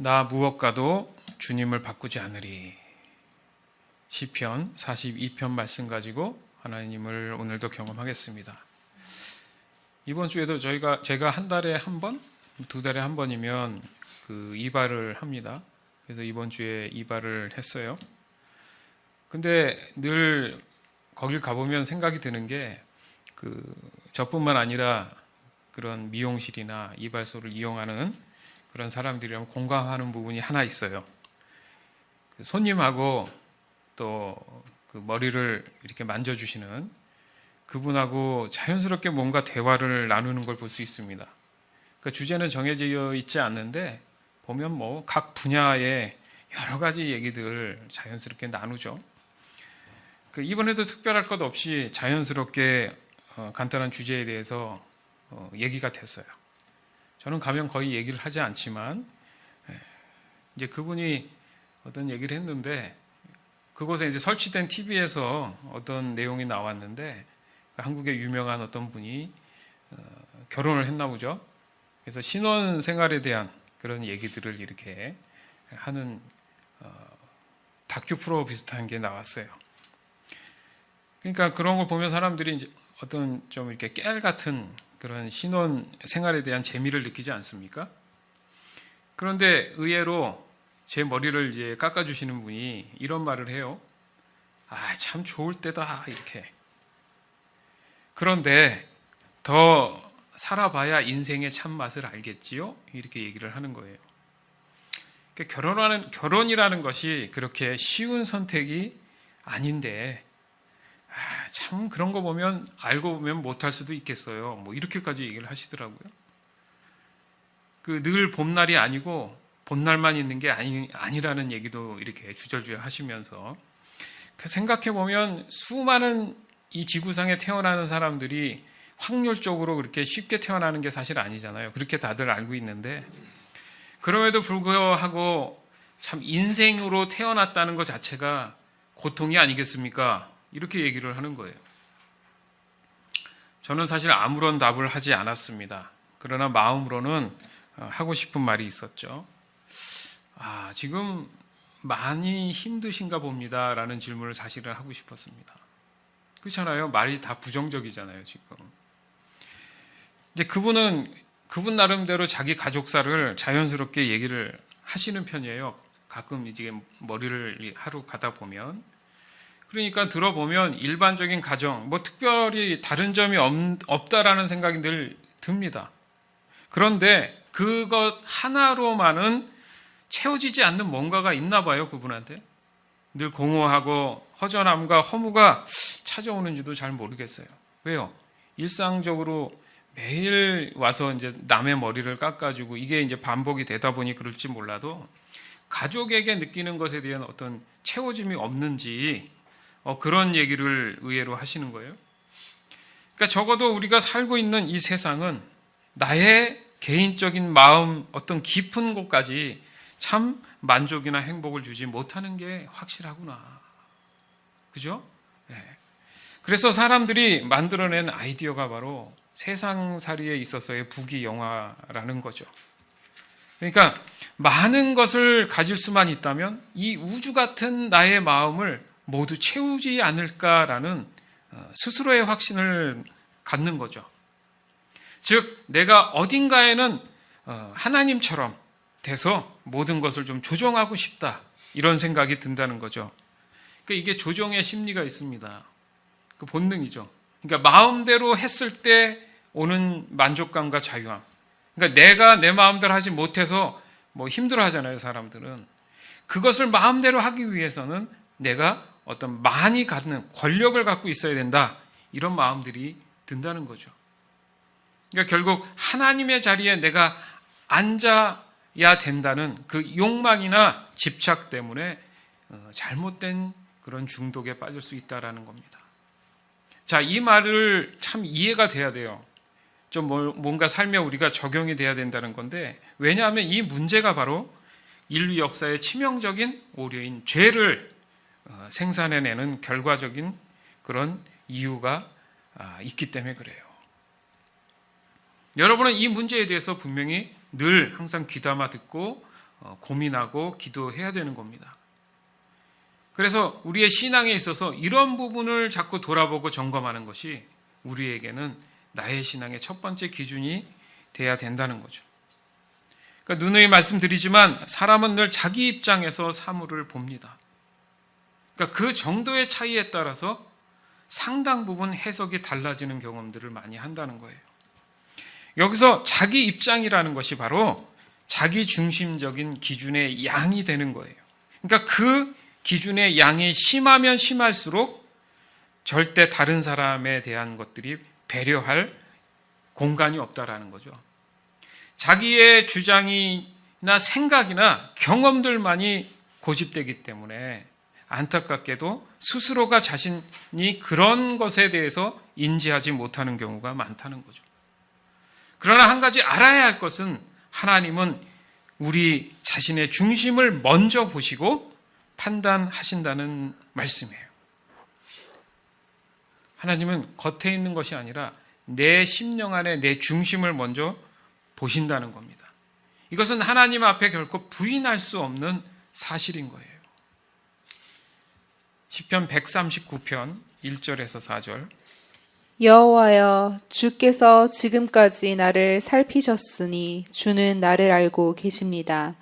나 무엇과도 주님을 바꾸지 않으리. 시편 42편 말씀 가지고 하나님을 오늘도 경험하겠습니다. 이번 주에도 제가 한 달에 한 번, 두 달에 한 번이면 이발을 합니다. 그래서 이번 주에 이발을 했어요. 근데 늘 거길 가보면 생각이 드는 게 저뿐만 아니라 그런 미용실이나 이발소를 이용하는 그런 사람들이랑 공감하는 부분이 하나 있어요. 손님하고 또 머리를 이렇게 만져주시는 그분하고 자연스럽게 뭔가 대화를 나누는 걸 볼 수 있습니다. 주제는 정해져 있지 않는데 보면 각 분야의 여러 가지 얘기들을 자연스럽게 나누죠. 이번에도 특별할 것 없이 자연스럽게 간단한 주제에 대해서 얘기가 됐어요. 저는 가면 거의 얘기를 하지 않지만 이제 그분이 어떤 얘기를 했는데 그곳에 이제 설치된 TV에서 어떤 내용이 나왔는데 한국의 유명한 어떤 분이 결혼을 했나 보죠. 그래서 신혼 생활에 대한 그런 얘기들을 이렇게 하는 다큐 프로 비슷한 게 나왔어요. 그러니까 그런 걸 보면 사람들이 이제 어떤 좀 이렇게 깨알 같은 그런 신혼 생활에 대한 재미를 느끼지 않습니까? 그런데 의외로 제 머리를 이제 깎아주시는 분이 이런 말을 해요. 참 좋을 때다, 이렇게. 그런데 더 살아봐야 인생의 참맛을 알겠지요? 이렇게 얘기를 하는 거예요. 결혼이라는 것이 그렇게 쉬운 선택이 아닌데, 참 그런 거 보면 알고 보면 못할 수도 있겠어요. 이렇게까지 얘기를 하시더라고요. 늘 봄날이 아니고 봄날만 있는 게 아니라는 얘기도 이렇게 주절주절 하시면서 생각해 보면 수많은 이 지구상에 태어나는 사람들이 확률적으로 그렇게 쉽게 태어나는 게 사실 아니잖아요. 그렇게 다들 알고 있는데 그럼에도 불구하고 참 인생으로 태어났다는 것 자체가 고통이 아니겠습니까? 이렇게 얘기를 하는 거예요. 저는 사실 아무런 답을 하지 않았습니다. 그러나 마음으로는 하고 싶은 말이 있었죠. 지금 많이 힘드신가 봅니다. 라는 질문을 사실은 하고 싶었습니다. 그렇잖아요. 말이 다 부정적이잖아요, 지금. 이제 그분 나름대로 자기 가족사를 자연스럽게 얘기를 하시는 편이에요. 가끔 이제 머리를 하러 가다 보면. 그러니까 들어보면 일반적인 가정, 특별히 다른 점이 없다라는 생각이 늘 듭니다. 그런데 그것 하나로만은 채워지지 않는 뭔가가 있나 봐요, 그분한테. 늘 공허하고 허전함과 허무가 찾아오는지도 잘 모르겠어요. 왜요? 일상적으로 매일 와서 이제 남의 머리를 깎아주고 이게 이제 반복이 되다 보니 그럴지 몰라도 가족에게 느끼는 것에 대한 어떤 채워짐이 없는지 그런 얘기를 의외로 하시는 거예요. 그러니까 적어도 우리가 살고 있는 이 세상은 나의 개인적인 마음 어떤 깊은 곳까지 참 만족이나 행복을 주지 못하는 게 확실하구나. 그죠? 네. 그래서 사람들이 만들어낸 아이디어가 바로 세상살이에 있어서의 부귀영화라는 거죠. 그러니까 많은 것을 가질 수만 있다면 이 우주 같은 나의 마음을 모두 채우지 않을까라는 스스로의 확신을 갖는 거죠. 즉 내가 어딘가에는 하나님처럼 돼서 모든 것을 좀 조정하고 싶다 이런 생각이 든다는 거죠. 그러니까 이게 조정의 심리가 있습니다. 그 본능이죠. 그러니까 마음대로 했을 때 오는 만족감과 자유함. 그러니까 내가 내 마음대로 하지 못해서 힘들어하잖아요, 사람들은. 그것을 마음대로 하기 위해서는 내가 어떤 많이 갖는 권력을 갖고 있어야 된다. 이런 마음들이 든다는 거죠. 그러니까 결국 하나님의 자리에 내가 앉아야 된다는 그 욕망이나 집착 때문에 잘못된 그런 중독에 빠질 수 있다는 겁니다. 자, 이 말을 참 이해가 돼야 돼요. 좀 뭔가 삶에 우리가 적용이 돼야 된다는 건데 왜냐하면 이 문제가 바로 인류 역사의 치명적인 오류인 죄를 생산해내는 결과적인 그런 이유가 있기 때문에 그래요. 여러분은 이 문제에 대해서 분명히 늘 항상 귀담아 듣고 고민하고 기도해야 되는 겁니다. 그래서 우리의 신앙에 있어서 이런 부분을 자꾸 돌아보고 점검하는 것이 우리에게는 나의 신앙의 첫 번째 기준이 돼야 된다는 거죠. 그러니까 누누이 말씀드리지만 사람은 늘 자기 입장에서 사물을 봅니다. 그러니까 그 정도의 차이에 따라서 상당 부분 해석이 달라지는 경험들을 많이 한다는 거예요. 여기서 자기 입장이라는 것이 바로 자기 중심적인 기준의 양이 되는 거예요. 그러니까 그 기준의 양이 심하면 심할수록 절대 다른 사람에 대한 것들이 배려할 공간이 없다라는 거죠. 자기의 주장이나 생각이나 경험들만이 고집되기 때문에 안타깝게도 스스로가 자신이 그런 것에 대해서 인지하지 못하는 경우가 많다는 거죠. 그러나 한 가지 알아야 할 것은 하나님은 우리 자신의 중심을 먼저 보시고 판단하신다는 말씀이에요. 하나님은 겉에 있는 것이 아니라 내 심령 안에 내 중심을 먼저 보신다는 겁니다. 이것은 하나님 앞에 결코 부인할 수 없는 사실인 거예요. 시편 139편 1절에서 4절. 여호와여, 주께서 지금까지 나를 살피셨으니 주는 나를 알고 계십니다.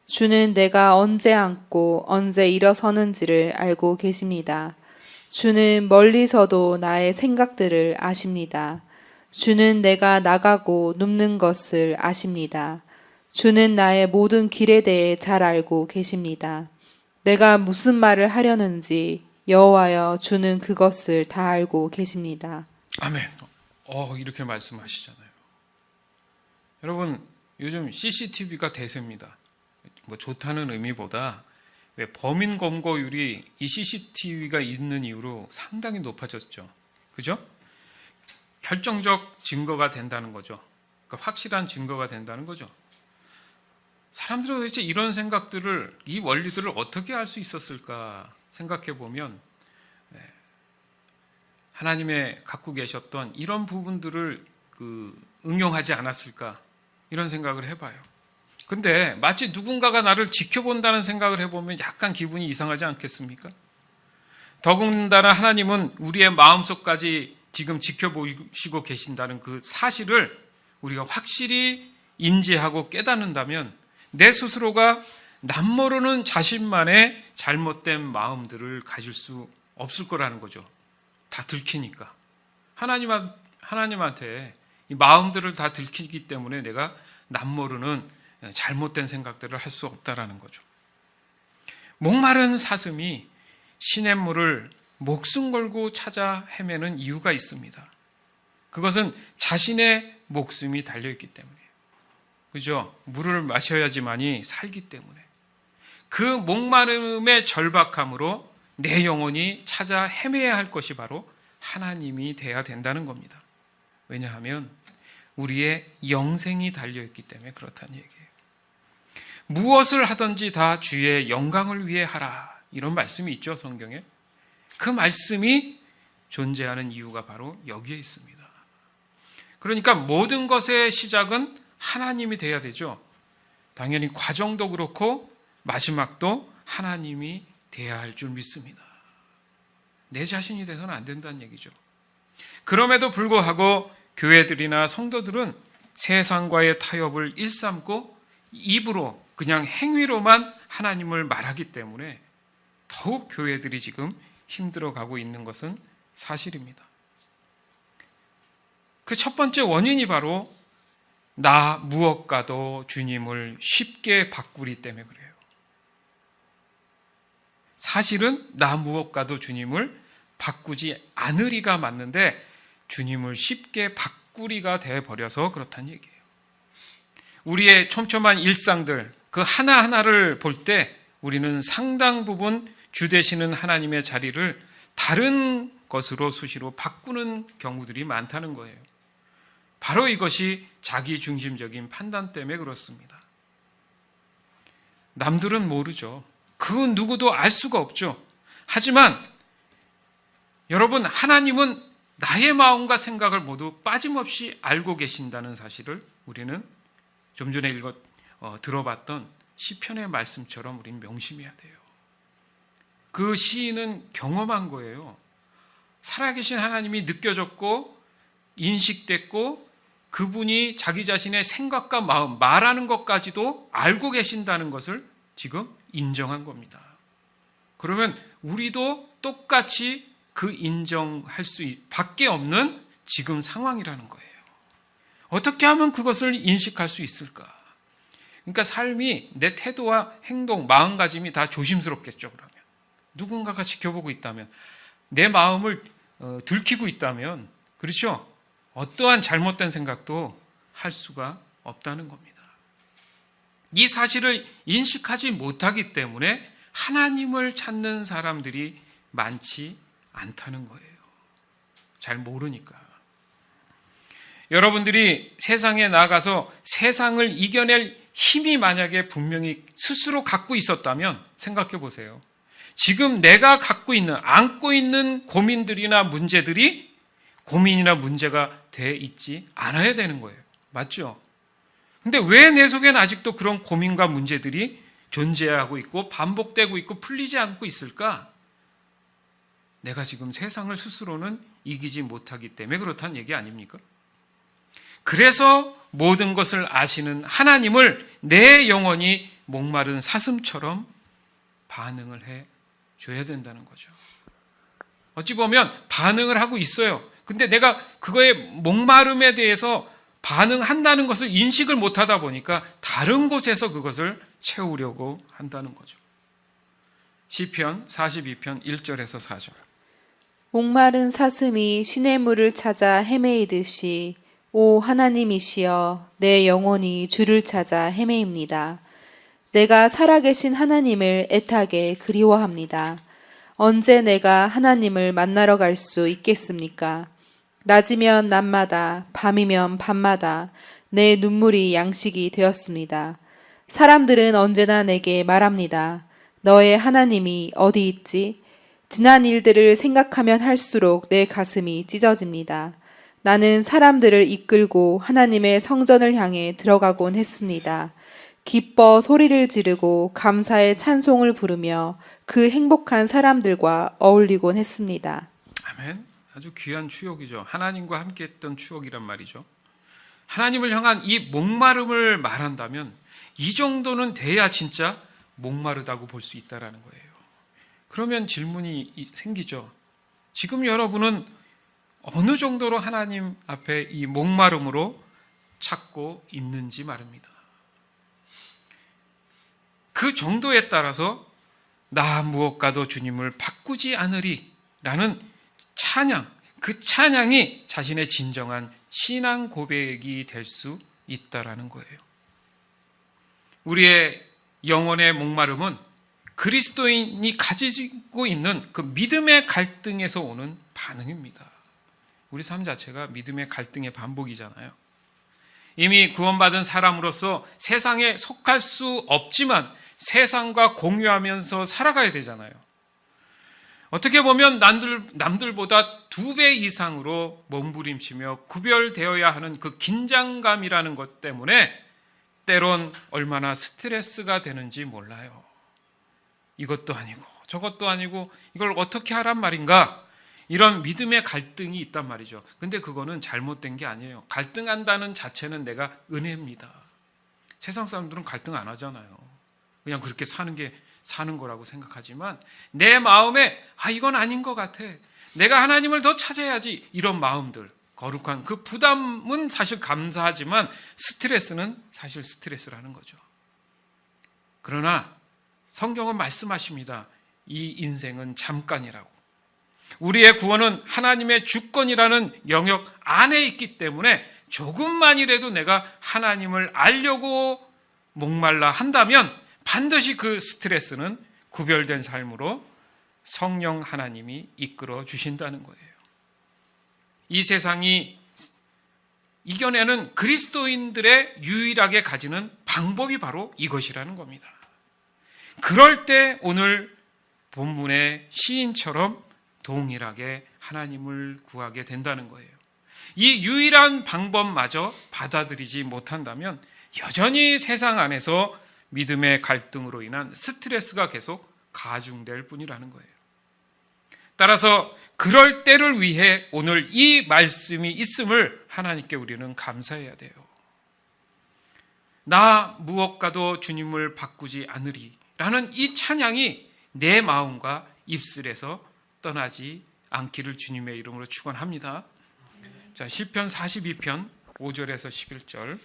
주는 내가 언제 앉고 언제 일어서는지를 알고 계십니다. 주는 멀리서도 나의 생각들을 아십니다. 주는 내가 나가고 눕는 것을 아십니다. 주는 나의 모든 길에 대해 잘 알고 계십니다. 내가 무슨 말을 하려는지 여호와여, 주는 그것을 다 알고 계십니다. 아멘. 이렇게 말씀하시잖아요. 여러분, 요즘 CCTV가 대세입니다. 뭐 좋다는 의미보다 왜 범인 검거율이 이 CCTV가 있는 이후로 상당히 높아졌죠. 그죠? 결정적 증거가 된다는 거죠. 그러니까 확실한 증거가 된다는 거죠. 사람들은 도대체 이런 생각들을, 이 원리들을 어떻게 알 수 있었을까 생각해 보면 하나님의 갖고 계셨던 이런 부분들을 응용하지 않았을까 이런 생각을 해봐요. 근데 마치 누군가가 나를 지켜본다는 생각을 해보면 약간 기분이 이상하지 않겠습니까? 더군다나 하나님은 우리의 마음속까지 지금 지켜보시고 계신다는 그 사실을 우리가 확실히 인지하고 깨닫는다면 내 스스로가 남모르는 자신만의 잘못된 마음들을 가질 수 없을 거라는 거죠. 다 들키니까. 하나님한테 이 마음들을 다 들키기 때문에 내가 남모르는 잘못된 생각들을 할 수 없다라는 거죠. 목마른 사슴이 시냇물을 목숨 걸고 찾아 헤매는 이유가 있습니다. 그것은 자신의 목숨이 달려있기 때문이에요. 그죠? 물을 마셔야지만이 살기 때문에. 그 목마름의 절박함으로 내 영혼이 찾아 헤매야 할 것이 바로 하나님이 돼야 된다는 겁니다. 왜냐하면 우리의 영생이 달려있기 때문에 그렇다는 얘기예요. 무엇을 하든지 다 주의 영광을 위해 하라. 이런 말씀이 있죠, 성경에. 그 말씀이 존재하는 이유가 바로 여기에 있습니다. 그러니까 모든 것의 시작은 하나님이 돼야 되죠. 당연히 과정도 그렇고 마지막도 하나님이 돼야 할 줄 믿습니다. 내 자신이 돼서는 안 된다는 얘기죠. 그럼에도 불구하고 교회들이나 성도들은 세상과의 타협을 일삼고 입으로 그냥 행위로만 하나님을 말하기 때문에 더욱 교회들이 지금 힘들어가고 있는 것은 사실입니다. 그 첫 번째 원인이 바로 나 무엇과도 주님을 쉽게 바꾸기 때문에 그래요. 사실은 나 무엇과도 주님을 바꾸지 않으리가 맞는데 주님을 쉽게 바꾸리가 되어버려서 그렇다는 얘기예요. 우리의 촘촘한 일상들 그 하나하나를 볼 때 우리는 상당 부분 주 되시는 하나님의 자리를 다른 것으로 수시로 바꾸는 경우들이 많다는 거예요. 바로 이것이 자기중심적인 판단 때문에 그렇습니다. 남들은 모르죠. 그 누구도 알 수가 없죠. 하지만 여러분, 하나님은 나의 마음과 생각을 모두 빠짐없이 알고 계신다는 사실을 우리는 좀 전에 들어봤던 시편의 말씀처럼 우린 명심해야 돼요. 그 시인은 경험한 거예요. 살아계신 하나님이 느껴졌고 인식됐고 그분이 자기 자신의 생각과 마음, 말하는 것까지도 알고 계신다는 것을 지금 인정한 겁니다. 그러면 우리도 똑같이 그 인정할 수밖에 없는 지금 상황이라는 거예요. 어떻게 하면 그것을 인식할 수 있을까? 그러니까 삶이 내 태도와 행동, 마음가짐이 다 조심스럽겠죠. 그러면 누군가가 지켜보고 있다면, 내 마음을 들키고 있다면, 그렇죠? 어떠한 잘못된 생각도 할 수가 없다는 겁니다. 이 사실을 인식하지 못하기 때문에 하나님을 찾는 사람들이 많지 않다는 거예요. 잘 모르니까. 여러분들이 세상에 나가서 세상을 이겨낼 힘이 만약에 분명히 스스로 갖고 있었다면 생각해 보세요. 지금 내가 갖고 있는, 안고 있는 고민들이나 문제들이 고민이나 문제가 돼 있지 않아야 되는 거예요. 맞죠? 근데 왜 내 속에는 아직도 그런 고민과 문제들이 존재하고 있고 반복되고 있고 풀리지 않고 있을까? 내가 지금 세상을 스스로는 이기지 못하기 때문에 그렇다는 얘기 아닙니까? 그래서 모든 것을 아시는 하나님을 내 영혼이 목마른 사슴처럼 반응을 해 줘야 된다는 거죠. 어찌 보면 반응을 하고 있어요. 근데 내가 그거의 목마름에 대해서 반응한다는 것을 인식을 못하다 보니까 다른 곳에서 그것을 채우려고 한다는 거죠. 시편 42편 1절에서 4절. 목마른 사슴이 시냇물을 찾아 헤매이듯이 오 하나님이시여 내 영혼이 주를 찾아 헤매입니다. 내가 살아계신 하나님을 애타게 그리워합니다. 언제 내가 하나님을 만나러 갈 수 있겠습니까? 낮이면 낮마다 밤이면 밤마다 내 눈물이 양식이 되었습니다. 사람들은 언제나 내게 말합니다. 너의 하나님이 어디 있지? 지난 일들을 생각하면 할수록 내 가슴이 찢어집니다. 나는 사람들을 이끌고 하나님의 성전을 향해 들어가곤 했습니다. 기뻐 소리를 지르고 감사의 찬송을 부르며 그 행복한 사람들과 어울리곤 했습니다. 아멘. 아주 귀한 추억이죠. 하나님과 함께 했던 추억이란 말이죠. 하나님을 향한 이 목마름을 말한다면 이 정도는 돼야 진짜 목마르다고 볼 수 있다는 거예요. 그러면 질문이 생기죠. 지금 여러분은 어느 정도로 하나님 앞에 이 목마름으로 찾고 있는지 말입니다. 그 정도에 따라서 나 무엇과도 주님을 바꾸지 않으리 라는 찬양, 그 찬양이 자신의 진정한 신앙 고백이 될 수 있다라는 거예요. 우리의 영혼의 목마름은 그리스도인이 가지고 있는 그 믿음의 갈등에서 오는 반응입니다. 우리 삶 자체가 믿음의 갈등의 반복이잖아요. 이미 구원받은 사람으로서 세상에 속할 수 없지만 세상과 공유하면서 살아가야 되잖아요. 어떻게 보면 남들보다 2배 이상으로 몸부림치며 구별되어야 하는 그 긴장감이라는 것 때문에 때론 얼마나 스트레스가 되는지 몰라요. 이것도 아니고 저것도 아니고 이걸 어떻게 하란 말인가? 이런 믿음의 갈등이 있단 말이죠. 근데 그거는 잘못된 게 아니에요. 갈등한다는 자체는 내가 은혜입니다. 세상 사람들은 갈등 안 하잖아요. 그냥 그렇게 사는 거라고 생각하지만 내 마음에 이건 아닌 것 같아. 내가 하나님을 더 찾아야지. 이런 마음들, 거룩한 그 부담은 사실 감사하지만 스트레스는 사실 스트레스라는 거죠. 그러나 성경은 말씀하십니다. 이 인생은 잠깐이라고. 우리의 구원은 하나님의 주권이라는 영역 안에 있기 때문에 조금만이라도 내가 하나님을 알려고 목말라 한다면 반드시 그 스트레스는 구별된 삶으로 성령 하나님이 이끌어 주신다는 거예요. 이 세상이 이겨내는 그리스도인들의 유일하게 가지는 방법이 바로 이것이라는 겁니다. 그럴 때 오늘 본문의 시인처럼 동일하게 하나님을 구하게 된다는 거예요. 이 유일한 방법마저 받아들이지 못한다면 여전히 세상 안에서 믿음의 갈등으로 인한 스트레스가 계속 가중될 뿐이라는 거예요. 따라서 그럴 때를 위해 오늘 이 말씀이 있음을 하나님께 우리는 감사해야 돼요. 나 무엇과도 주님을 바꾸지 않으리 라는 이 찬양이 내 마음과 입술에서 떠나지 않기를 주님의 이름으로 축원합니다. 자, 시편 42편 5절에서 11절.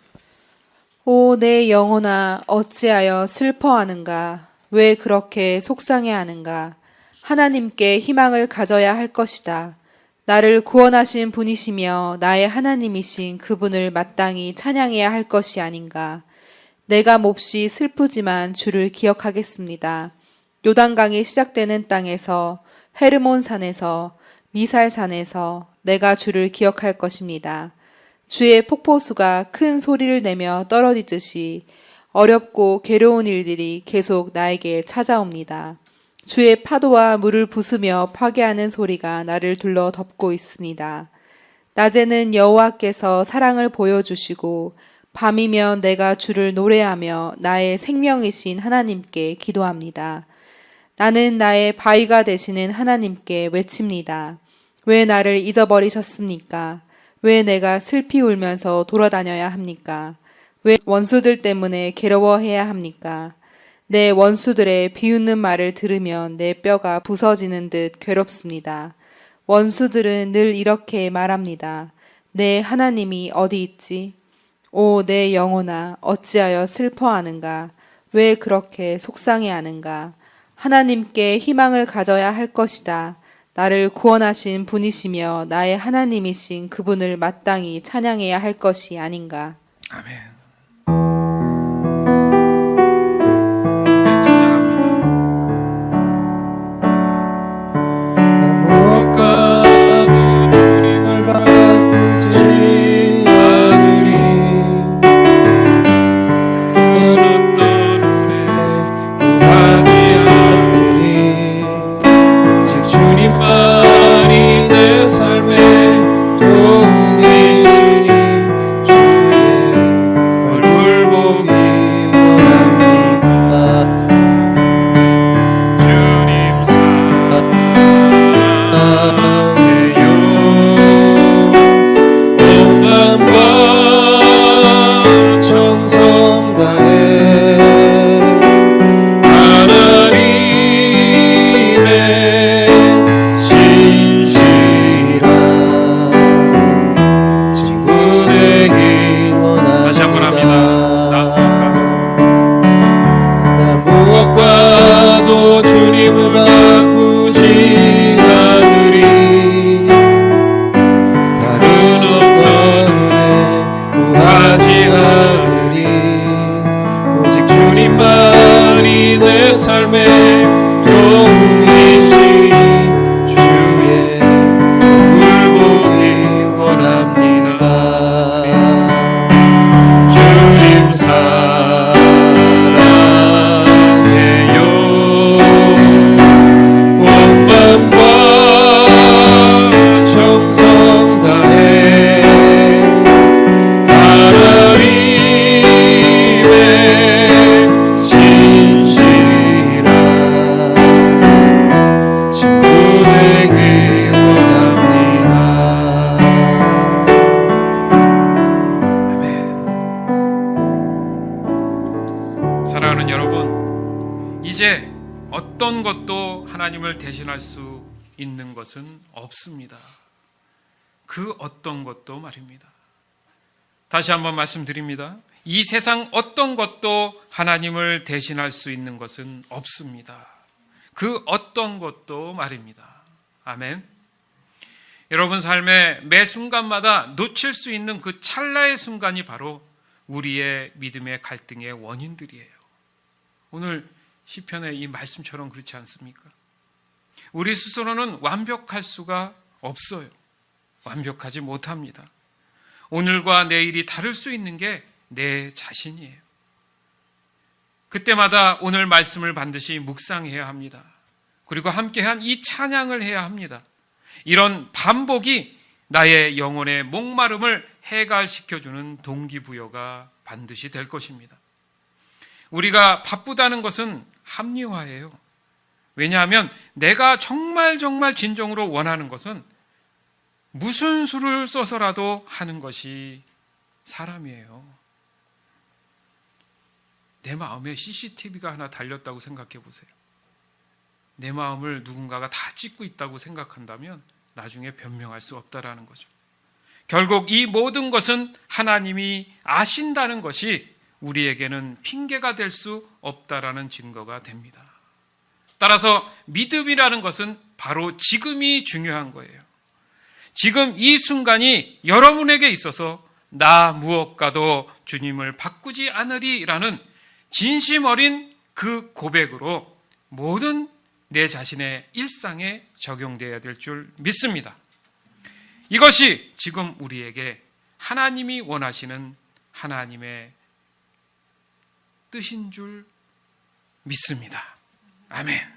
오, 내 영혼아, 어찌하여 슬퍼하는가? 왜 그렇게 속상해하는가? 하나님께 희망을 가져야 할 것이다. 나를 구원하신 분이시며 나의 하나님이신 그분을 마땅히 찬양해야 할 것이 아닌가? 내가 몹시 슬프지만 주를 기억하겠습니다. 요단강이 시작되는 땅에서, 헤르몬 산에서, 미살 산에서 내가 주를 기억할 것입니다. 주의 폭포수가 큰 소리를 내며 떨어지듯이 어렵고 괴로운 일들이 계속 나에게 찾아옵니다. 주의 파도와 물을 부수며 파괴하는 소리가 나를 둘러 덮고 있습니다. 낮에는 여호와께서 사랑을 보여주시고 밤이면 내가 주를 노래하며 나의 생명이신 하나님께 기도합니다. 나는 나의 바위가 되시는 하나님께 외칩니다. 왜 나를 잊어버리셨습니까? 왜 내가 슬피 울면서 돌아다녀야 합니까? 왜 원수들 때문에 괴로워해야 합니까? 내 원수들의 비웃는 말을 들으면 내 뼈가 부서지는 듯 괴롭습니다. 원수들은 늘 이렇게 말합니다. 내 하나님이 어디 있지? 오, 내 영혼아, 어찌하여 슬퍼하는가? 왜 그렇게 속상해하는가? 하나님께 희망을 가져야 할 것이다. 나를 구원하신 분이시며 나의 하나님이신 그분을 마땅히 찬양해야 할 것이 아닌가. 아멘. 네, 찬양합니다. 무엇과도 주님을 바꾸지 않으리. 다른 어떤 은혜 구하지 않으리. 오직 주님만이 내 삶의 도움이시니 주의 얼굴 보기 원합니다. 주님 사랑해요. 온 마음과 정성 다해 하나님의 신실한 친구 되기 원합니다. 다시 한번 합니다. 나 무엇과도 주님을 바꾸지 않으리. 다른 어떤 은혜 구하지 않으리. 오직 주님만이 내 삶의 도움이시니 주의 얼굴 보기 원합니다. 주님 사랑해요. 온 마음과 정성 다해 하나님의 신실한 친구 되기 원합니다. 사랑하는 여러분, 이제 어떤 것도 하나님을 대신할 수 있는 것은 없습니다. 그 어떤 것도 말입니다. 다시 한번 말씀드립니다. 이 세상 어떤 것도 하나님을 대신할 수 있는 것은 없습니다. 그 어떤 것도 말입니다. 아멘. 여러분 삶의 매 순간마다 놓칠 수 있는 그 찰나의 순간이 바로 우리의 믿음의 갈등의 원인들이에요. 오늘 시편의 이 말씀처럼 그렇지 않습니까? 우리 스스로는 완벽할 수가 없어요. 완벽하지 못합니다. 오늘과 내일이 다를 수 있는 게 내 자신이에요. 그때마다 오늘 말씀을 반드시 묵상해야 합니다. 그리고 함께한 이 찬양을 해야 합니다. 이런 반복이 나의 영혼의 목마름을 해갈시켜주는 동기부여가 반드시 될 것입니다. 우리가 바쁘다는 것은 합리화예요. 왜냐하면 내가 정말 진정으로 원하는 것은 무슨 수를 써서라도 하는 것이 사람이에요. 내 마음에 CCTV가 하나 달렸다고 생각해 보세요. 내 마음을 누군가가 다 찍고 있다고 생각한다면 나중에 변명할 수 없다라는 거죠. 결국 이 모든 것은 하나님이 아신다는 것이 우리에게는 핑계가 될 수 없다라는 증거가 됩니다. 따라서 믿음이라는 것은 바로 지금이 중요한 거예요. 지금 이 순간이 여러분에게 있어서 나 무엇과도 주님을 바꾸지 않으리라는 진심 어린 그 고백으로 모든 내 자신의 일상에 적용되어야 될 줄 믿습니다. 이것이 지금 우리에게 하나님이 원하시는 하나님의 뜻인 줄 믿습니다. 아멘.